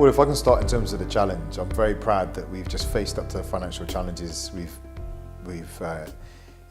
Well, if I can start in terms of the challenge, I'm very proud that we've just faced up to the financial challenges we've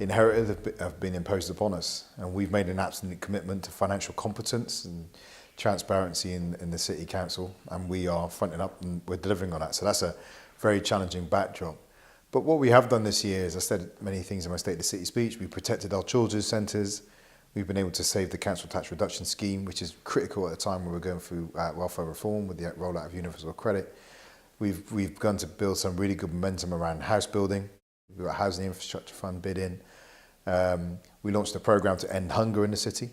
inherited have been imposed upon us, and we've made an absolute commitment to financial competence and transparency in the City Council, and we are fronting up and we're delivering on that. So that's a very challenging backdrop. But what we have done this year, as I said many things in my State of the City speech, we protected our children's centres. We've been able to save the council tax reduction scheme, which is critical at a time when we're going through welfare reform with the rollout of universal credit. We've begun to build some really good momentum around house building. We've got a housing infrastructure fund bid in. We launched a programme to end hunger in the city.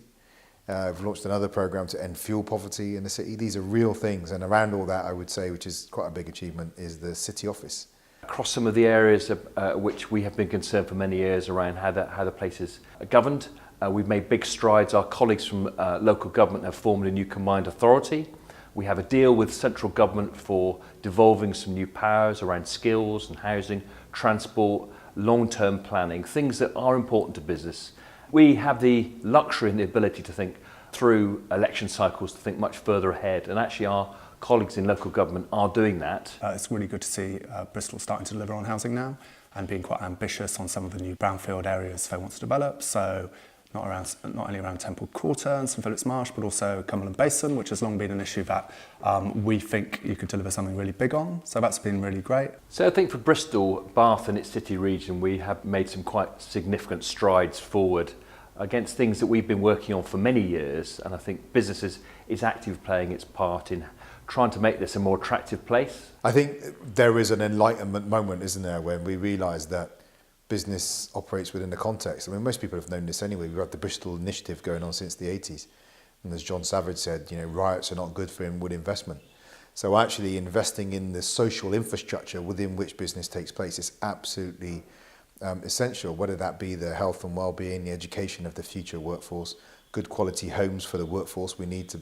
We've launched another programme to end fuel poverty in the city. These are real things, and around all that, I would say, which is quite a big achievement, is the city office. Across some of the areas which we have been concerned for many years around how the place is governed, we've made big strides. Our colleagues from local government have formed a new combined authority. We have a deal with central government for devolving some new powers around skills and housing, transport, long-term planning, things that are important to business. We have the luxury and the ability to think through election cycles, to think much further ahead, and actually our colleagues in local government are doing that. It's really good to see Bristol starting to deliver on housing now and being quite ambitious on some of the new brownfield areas they want to develop. So not only around Temple Quarter and St Philip's Marsh, but also Cumberland Basin, which has long been an issue that we think you could deliver something really big on. So that's been really great. So I think for Bristol, Bath and its city region, we have made some quite significant strides forward against things that we've been working on for many years. And I think businesses is actively playing its part in trying to make this a more attractive place. I think there is an enlightenment moment, isn't there, when we realise that business operates within the context. I mean, most people have known this anyway. We've had the Bristol initiative going on since the 80s. And as John Savage said, riots are not good for inward investment. So actually investing in the social infrastructure within which business takes place is absolutely essential, whether that be the health and well-being, the education of the future workforce, good quality homes for the workforce we need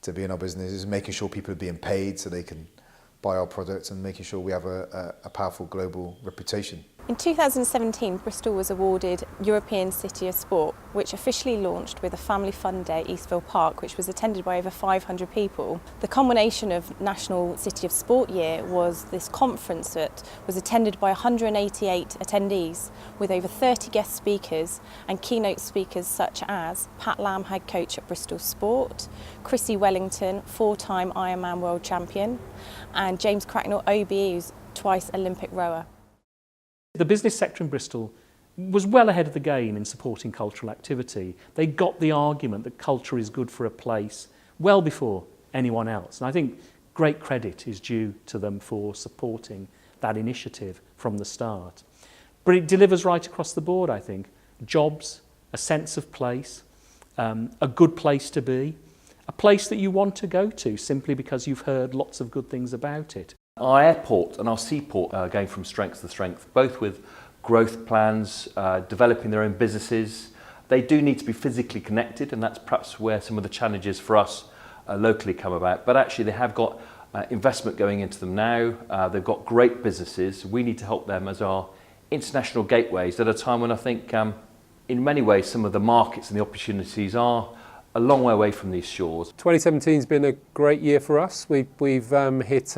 to be in our businesses, making sure people are being paid so they can buy our products, and making sure we have a powerful global reputation. In 2017, Bristol was awarded European City of Sport, which officially launched with a family fun day at Eastville Park, which was attended by over 500 people. The culmination of National City of Sport Year was this conference that was attended by 188 attendees, with over 30 guest speakers and keynote speakers such as Pat Lamb, head coach at Bristol Sport, Chrissy Wellington, 4-time Ironman world champion, and James Cracknell, OBE, who's twice Olympic rower. The business sector in Bristol was well ahead of the game in supporting cultural activity. They got the argument that culture is good for a place well before anyone else. And I think great credit is due to them for supporting that initiative from the start. But it delivers right across the board, I think. Jobs, a sense of place, a good place to be, a place that you want to go to simply because you've heard lots of good things about it. Our airport and our seaport are going from strength to strength, both with growth plans, developing their own businesses. They do need to be physically connected, and that's perhaps where some of the challenges for us locally come about. But actually they have got investment going into them now. They've got great businesses. We need to help them as our international gateways at a time when I think in many ways some of the markets and the opportunities are a long way away from these shores. 2017 has been a great year for us. We've hit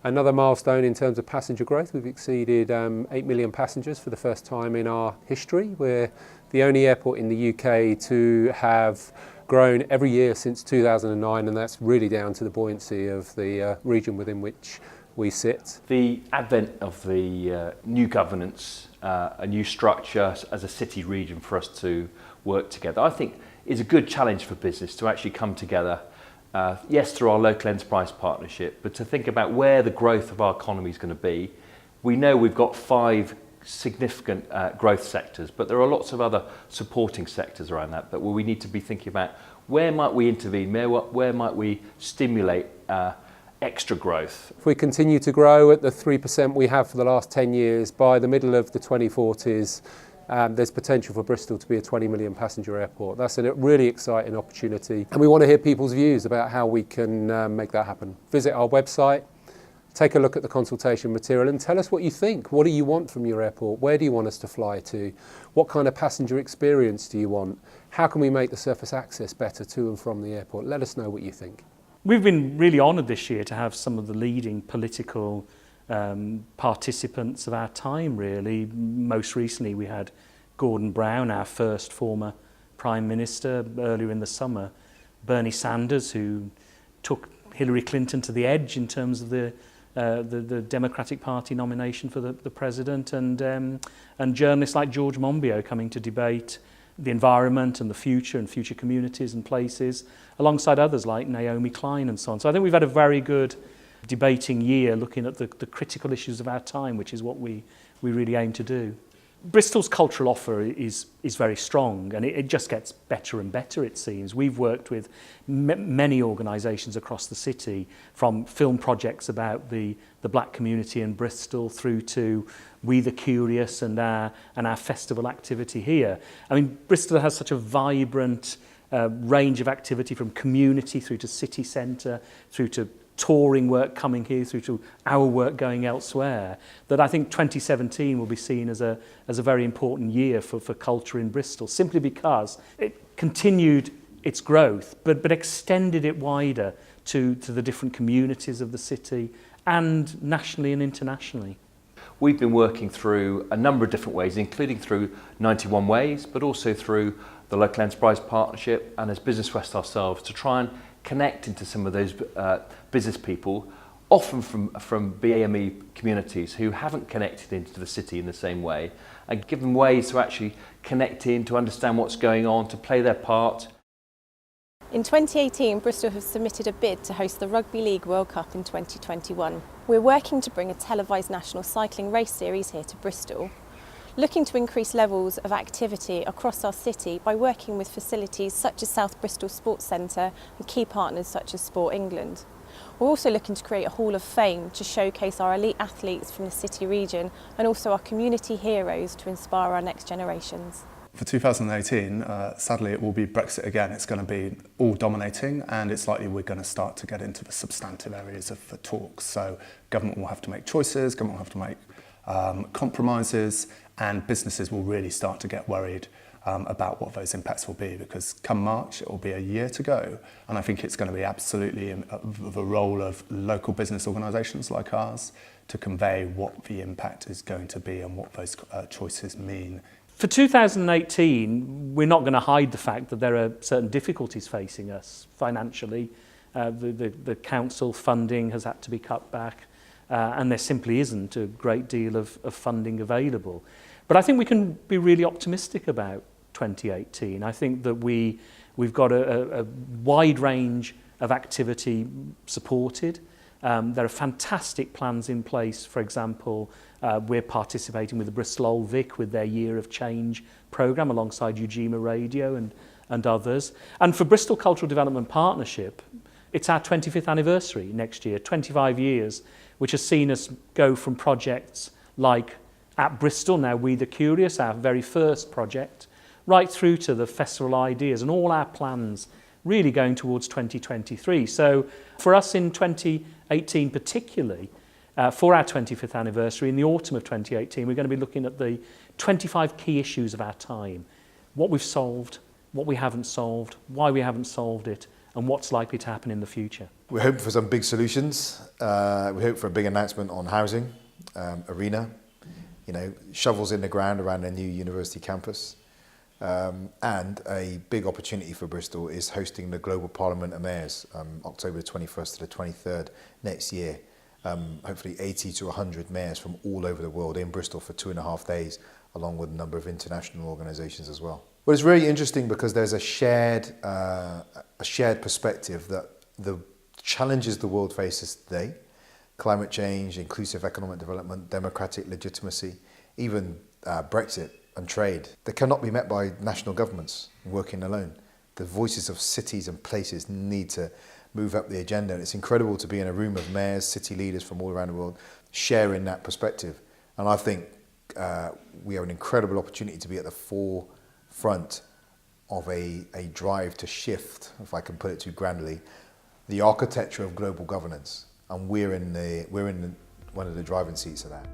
another milestone in terms of passenger growth. We've exceeded 8 million passengers for the first time in our history. We're the only airport in the UK to have grown every year since 2009, and that's really down to the buoyancy of the region within which we sit. The advent of the new governance, a new structure as a city region for us to work together, I think is a good challenge for business to actually come together. Yes, through our local enterprise partnership, but to think about where the growth of our economy is going to be. We know we've got 5 significant growth sectors, but there are lots of other supporting sectors around that, but where we need to be thinking about where might we intervene, where might we stimulate extra growth. If we continue to grow at the 3% we have for the last 10 years, by the middle of the 2040s, there's potential for Bristol to be a 20 million passenger airport. That's a really exciting opportunity, and we want to hear people's views about how we can make that happen. Visit our website, take a look at the consultation material and tell us what you think. What do you want from your airport? Where do you want us to fly to? What kind of passenger experience do you want? How can we make the surface access better to and from the airport? Let us know what you think. We've been really honoured this year to have some of the leading political participants of our time, really. Most recently we had Gordon Brown, our first former Prime Minister, earlier in the summer. Bernie Sanders, who took Hillary Clinton to the edge in terms of the Democratic Party nomination for the president, and journalists like George Monbiot coming to debate the environment and the future and future communities and places, alongside others like Naomi Klein and so on. So I think we've had a very good debating year looking at the critical issues of our time, which is what we really aim to do. Bristol's cultural offer is very strong, and it just gets better and better, it seems. We've worked with many organisations across the city, from film projects about the black community in Bristol through to We the Curious and our festival activity here. I mean, Bristol has such a vibrant range of activity, from community through to city centre, through to touring work coming here, through to our work going elsewhere, that I think 2017 will be seen as a very important year for culture in Bristol, simply because it continued its growth but extended it wider to the different communities of the city and nationally and internationally. We've been working through a number of different ways, including through 91 Ways, but also through the Local Enterprise Partnership and as Business West ourselves, to try and connect into some of those business people, often from BAME communities who haven't connected into the city in the same way, and give them ways to actually connect in, to understand what's going on, to play their part. In 2018, Bristol have submitted a bid to host the Rugby League World Cup in 2021. We're working to bring a televised national cycling race series here to Bristol, looking to increase levels of activity across our city by working with facilities such as South Bristol Sports Centre and key partners such as Sport England. We're also looking to create a Hall of Fame to showcase our elite athletes from the city region and also our community heroes to inspire our next generations. For 2018, sadly, it will be Brexit again. It's going to be all dominating, and it's likely we're going to start to get into the substantive areas of the talks. So government will have to make choices, government will have to make compromises, and businesses will really start to get worried about what those impacts will be, because come March it will be a year to go, and I think it's going to be absolutely the role of local business organisations like ours to convey what the impact is going to be and what those choices mean. For 2018, we're not going to hide the fact that there are certain difficulties facing us financially. The council funding has had to be cut back, and there simply isn't a great deal of funding available. But I think we can be really optimistic about 2018. I think that we've got a wide range of activity supported. There are fantastic plans in place. For example, we're participating with the Bristol Old Vic with their Year of Change programme alongside Ujima Radio and others. And for Bristol Cultural Development Partnership, it's our 25th anniversary next year, 25 years, which has seen us go from projects like at Bristol, now We the Curious, our very first project, right through to the festival ideas and all our plans really going towards 2023. So for us in 2018 particularly, for our 25th anniversary, in the autumn of 2018, we're going to be looking at the 25 key issues of our time. What we've solved, what we haven't solved, why we haven't solved it, and what's likely to happen in the future. We're hoping for some big solutions. We hope for a big announcement on housing, arena, shovels in the ground around a new university campus. And a big opportunity for Bristol is hosting the Global Parliament of Mayors, October the 21st to the 23rd next year. Hopefully 80 to 100 mayors from all over the world in Bristol for 2.5 days, along with a number of international organisations as well. Well, it's really interesting because there's a shared perspective that the challenges the world faces today, climate change, inclusive economic development, democratic legitimacy, even Brexit and trade, they cannot be met by national governments working alone. The voices of cities and places need to move up the agenda. And it's incredible to be in a room of mayors, city leaders from all around the world, sharing that perspective. And I think we have an incredible opportunity to be at the forefront of a drive to shift, if I can put it too grandly, the architecture of global governance. And we're in one of the driving seats of that.